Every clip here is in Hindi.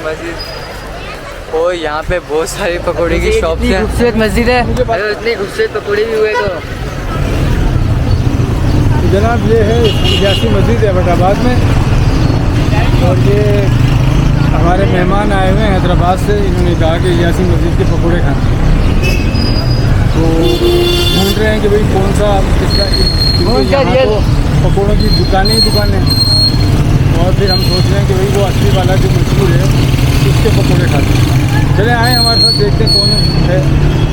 मस्जिद। और यहाँ पे बहुत सारी पकौड़े की शॉप है। खूबसूरत मस्जिद है, इतने खूबसूरत पकौड़े भी हुए। तो जनाब ये है इलियासी मस्जिद हैदराबाद में, और ये हमारे मेहमान आए हुए हैं हैदराबाद से। इन्होंने कहा कि इलियासी मस्जिद के पकौड़े खाने, तो ढूंढ रहे हैं कि भाई कौन सा पकौड़ों की दुकानें और फिर हम सोच रहे हैं कि भाई वो असली वाला जो मशहूर है उसके पकौड़े खाते हैं। चले आए हमारे साथ, देखते हैं कौन है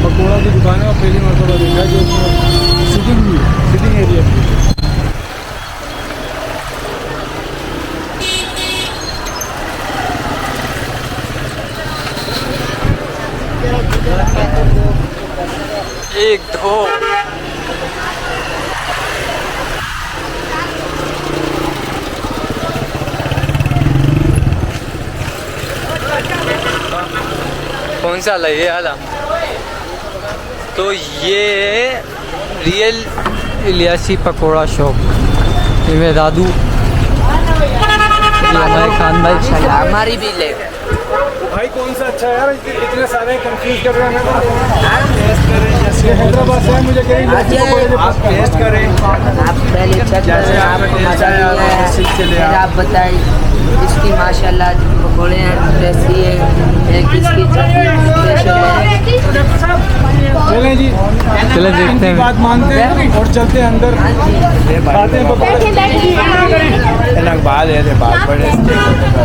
पकौड़ों की दुकान है। और पहली मरतबा देखा है जो सिटिंग एरिया की। एक दो कौन सा वाला, ये वाला? तो ये रियल इलियासी पकोड़ा शॉप, ये मेरे दादू, हमारे खान भाई, हमारी भी ले भाई कौन सा अच्छा है यार, इतने सारे कंफ्यूज कर रहे हैं। हैदराबाद से मुझे आप टेस्ट करें, आप पहले चेक करें, आपको मजा आया आप बताइए। इसकी माशाल्लाह पकौड़े हैं, कैसी है, किसकी स्पेशल है। चलें जी, चले देखते हैं, बात मानते हैं और चलते हैं अंदर, खाते हैं पकौड़े।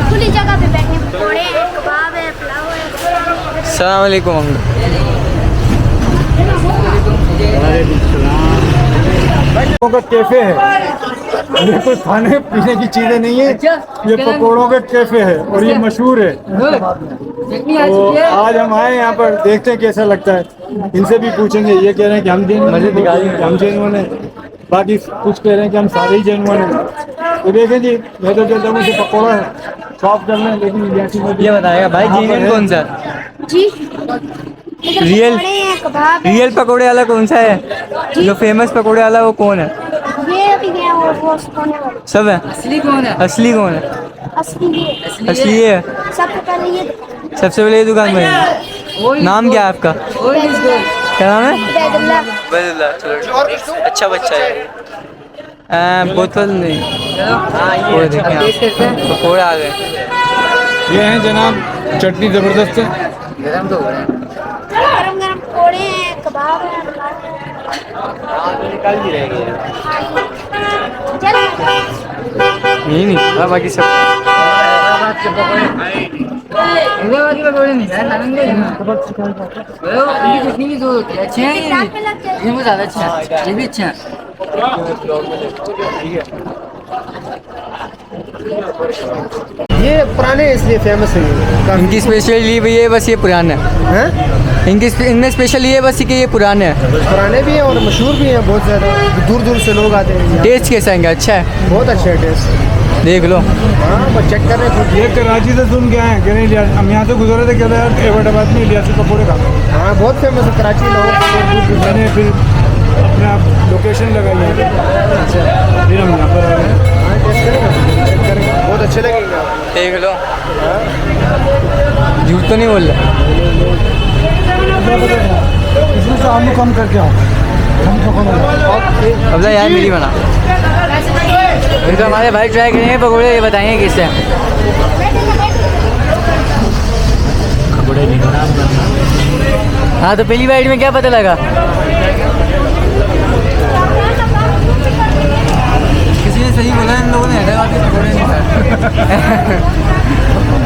खुली जगह पे बैठे, पकौड़े हैं, कबाब है, पुलाव है। अस्सलाम वालेकुम अंकल। का कैफे है, ये कोई खाने पीने की चीजें नहीं है, ये पकौड़ों का कैफे है और ये मशहूर है। तो आज हम आए यहाँ पर, देखते हैं कैसा लगता है। इनसे भी पूछेंगे, ये कह रहे हैं कि हम जेनुइन है, बाकी कुछ कह रहे हैं कि हम सारे ही जेनुइन हैं। तो देखें जी, मैं तो कहता हूँ मुझे पकौड़ा शॉप कर लें, लेकिन ये बताएगा भाई जेनुइन कौन सा जी? रियल पकौड़े वाला कौन सा है? जो फेमस पकौड़े वाला वो कौन है? ये भी है और वो होने वाले। सब है। असली कौन है? असली कौन है? असली ये है। सबसे पहले ये सबसे पहले ये दुकान में। नाम क्या है आपका? क्या नाम है? बैदुल्लाह। चलो अच्छा बच्चा है। बोतल नहीं, वो देखें पकौड़े आ गए। ये हैं जनाब, चटनी ज़बरदस्त है। गरम तो हो रहे हैं। गरम गरम पकौड़े हैं, कबाब है। निकाल भी रहेगी चल नहीं, बाकी सब हैदराबाद के पकौड़े नहीं है, नारंगी है ना। इनकी चटनी भी जो होती है अच्छी है, ये वो ज़्यादा अच्छा है, ये भी अच्छा है। ये पुराने इसलिए फेमस है। इनकी स्पेशल ये भी है, बस ये पुराना है। इनमें स्पेशल ये बस कि ये पुराने हैं। पुराने भी हैं और मशहूर भी हैं, बहुत ज़्यादा दूर दूर से लोग आते हैं। टेस्ट कैसा है? अच्छा है, बहुत अच्छा है टेस्ट, देख लो। हाँ बस चेक कर रहे हैं। ये कराची से सुन के आए हैं, कह रहे हैं हम यहाँ से गुजरे थे, कहते हैं हैदराबाद में इलियासी पकौड़े खा। हाँ बहुत फेमस है कराची लोग। मैंने फिर अपने आप लोकेशन लगाई है, फिर हम यहाँ पर आए हैं। बहुत अच्छे लगेंगे, देख लो। झूठ तो नहीं बोल रहा। इसमें से आलू कम करके आओ, अब यार मेरी बना। तो हमारे भाई ट्राई करेंगे पकौड़े, ये बताएंगे किससे। हाँ तो पहली बाइट में क्या पता लगा? किसी ने सही बोला, इन लोगों ने हैदराबाद के पकौड़े नहीं खाए।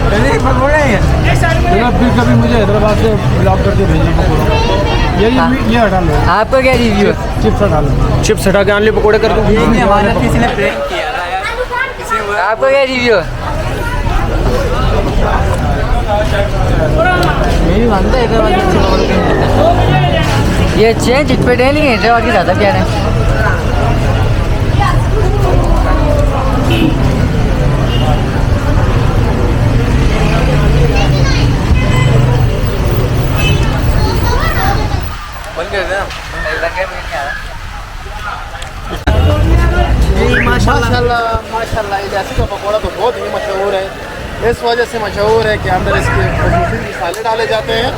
पहले पकौड़े हैं। चलो फिर कभी मुझे हैदराबाद से ब्लॉक करके भेजना पकौड़ा। ये हटा लो। आपका क्या रिव्यू है? चिप्स हटा लो, चिप्स हटा के आलू पकौड़े कर दो। हमारे किसी ने प्रैंक किया था यार। आपका क्या रिव्यू है? मेरी मानता है हैदराबाद ये अच्छे हैं, चिटपट है, लेकिन हैदराबाद के ज़्यादा प्यार है। माशाल्लाह माशाल्लाह, इलियासी का पकौड़ा तो बहुत ही मशहूर है। इस वजह से मशहूर है कि अंदर इसके खसूसी मसाले डाले जाते हैं।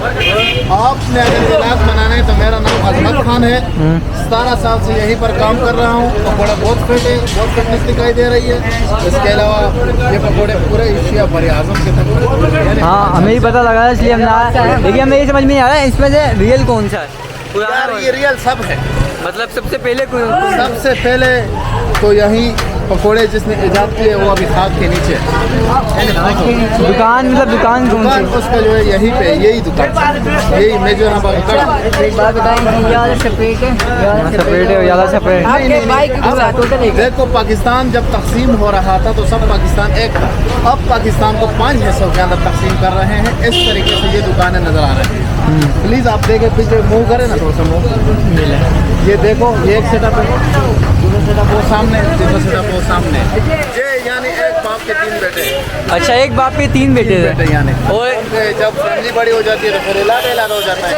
आपने अगर गिलास बनाना है तो मेरा नाम अजमत खान है, 17 साल से यहीं पर काम कर रहा हूँ। पकौड़ा बहुत फिट है, बहुत फिटनेस दिखाई दे रही है। इसके अलावा ये पकौड़े पूरे एशिया बर आज़म के तक। हाँ हमें ही पता लगा इसलिए हमने आया। लेकिन हमें ये समझ में नहीं आ रहा है इसमें से रियल कौन सा है। यार ये रियल सब है। मतलब सबसे पहले सबसे पहले तो यही पकोड़े जिसने इजाद किए वो अभी खाक के नीचे है। दुकान मतलब दुकान कौन सी? उसका जो है यहीं पे यही दुकान, यही मैं जो एक बात बताएं, ज़्यादा सेपरेट है, सेपरेट है, ज़्यादा सेपरेट। देखो पाकिस्तान जब तकसीम हो रहा था तो सब पाकिस्तान एक था। अब पाकिस्तान को 5 हिस्सों के अंदर तकसीम कर रहे हैं। इस तरीके से ये दुकानें नजर आ रही हैं। प्लीज़ आप देखें, पीछे मूव करें ना, थोड़ा सा मूव। ये देखो, ये एक सेटअप है, दूसरा सेटअप वो सामने, तीसरा सेटअप वो सामने। ये यानी एक बाप के 3 बेटे। अच्छा एक बाप के 3 बेटे थे। यानी और जब फैमिली बड़ी हो जाती है तो फिर इलाका हो जाता है।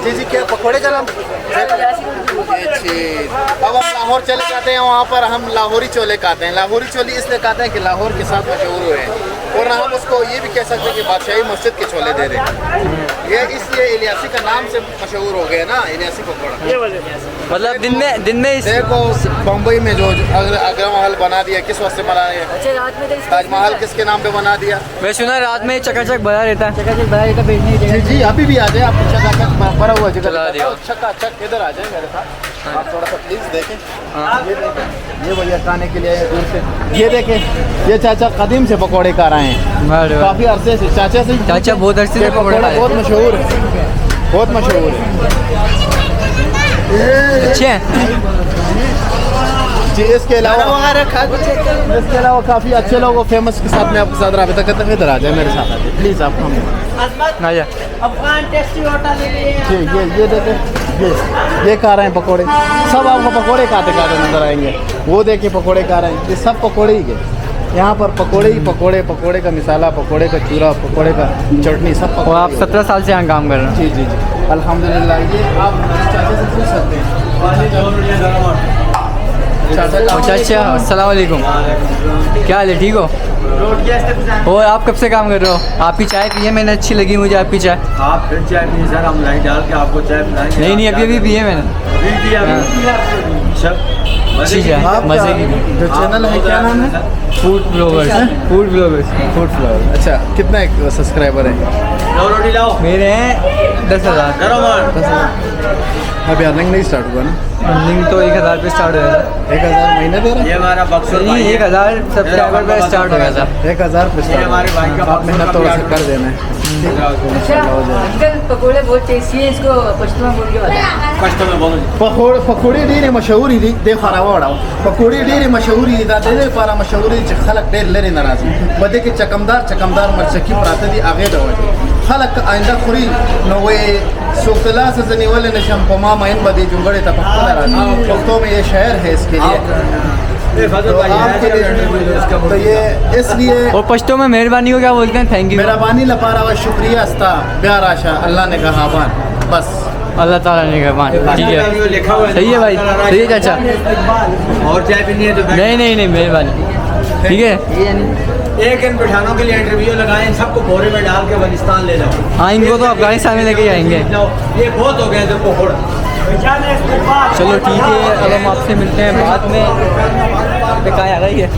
जी जी, क्या पकौड़े का नाम? अब हम लाहौर चले जाते हैं, वहाँ पर हम लाहौरी चोले खाते हैं। लाहौरी चोली इसलिए खाते हैं कि लाहौर के साथ मशहूर हुए हैं, और हम उसको ये भी कह सकते हैं कि बादशाही मस्जिद के छोले दे रहे हैं। ये इसलिए इलियासी का नाम से मशहूर हो गया ना, इलियासी पकौड़ा। मतलब दिन में देखो बम्बई में जो आगरा महल बना दिया, किस वास्ते बना दिया? ताजमहल किसके नाम पे बना दिया? मैं सुना रात में चकाचक भरा रहता है। जी जी, अभी भी आ जाए आप, चकाचक भरा हुआ जगह चकाचक इधर आ जाए मेरे साथ। आप थोड़ा सा प्लीज देखें। ये देखें, ये भैया खाने के लिए आए दूर से। ये देखें, ये चाचा कदीम से पकौड़े खा रहे हैं, काफी अरसे से। चाचा बहुत अरसे से पकौड़े बहुत मशहूर है, बहुत मशहूर है। अच्छे हैं जी। इसके अलावा काफ़ी अच्छे लोगों फेमस के साथ में आपके साथ रहा करते हैं। इधर आ जाए मेरे साथ, आ जाए प्लीज़। आप हम जी, ये देखें, ये खा रहे हैं पकोड़े। सब आपको पकोड़े खाते खाते नजर आएंगे। वो देखिए पकोड़े खा रहे हैं, ये सब पकोड़े ही है। यहाँ पर पकोड़े ही पकोड़े, पकोड़े का मिसाला, पकोड़े का चूरा, पकोड़े का चटनी, सब पकोड़े। और आप 17 साल से यहाँ काम कर रहे हैं? जी जी जी, अल्हम्दुलिल्लाह। ये आप चाचा से पूछ सकते हैं। चाचा अस्सलाम वालेकुम, क्या हाल है? ठीक हो? और आप कब से काम कर रहे हो? आपकी चाय पिए मैंने, अच्छी लगी मुझे आपकी चाय। आप फिर चाय पिए सर, हम लाइन डाल के आपको चाय पिलाएंगे। नहीं अभी पिए मैंने। अच्छी चाय, मज़े की। जो चैनल है क्या नाम है? Food bloggers. अच्छा, कितना सब्सक्राइबर है? रोटी लाओ। मेरे हैं 10,000। अभी अर्निंग नहीं स्टार्ट हुआ ना? अर्निंग तो 1,000 पे स्टार्ट हो गया था। 1,000 महीने दे रहे? ये हमारा बक्सर नहीं, 1,000 सब्सक्राइबर पे स्टार्ट हो गया था। 1,000 पे स्टार्ट। हमारे भाई का आप मेहनत थोड़ा सा कर देना है। पकौड़े बहुत टेस्टी है, इसको पश्तो में बोल के बताएं। कष्ट में बोलो। पकौड़ी ढेरे मशहूरी थी, देखो ना वाड़ा पकौड़ी ढेरे मशहूरी था, दे पारा मशहूरी खलक ढेर लेरे नाराज बदे के चकमदार मरचकी प्राते दी आगे दवा खलक आइंदा खुरी नोवे सोकला से जनी वाले नशम पमा माइन बदे जुंगड़े तपक्का राज वक्तों में ये शहर है इसके लिए। तो ये इसलिए। और पश्तो में मेहरबानी को क्या बोलते हैं? Thank you. मेहरबानी लपारा व शुक्रिया अस्ता प्यार आशा अल्लाह ने कहा बान, बस अल्लाह ताला ने कहा। ठीक है, सही है भाई, सही है चाचा। और चाय पीनी है तो नहीं मेहरबानी। ठीक है, एक इन पठानों के लिए इंटरव्यू लगाएं, सबको बोरे में डाल के बलिस्तान ले जाओ। हाँ, इनको तो अफगानिस्तान में लेके आएंगे। ये बहुत हो गया तो पकौड़ा। चलो ठीक है, अब हम आपसे मिलते हैं बाद में। कहाँ आ रही है?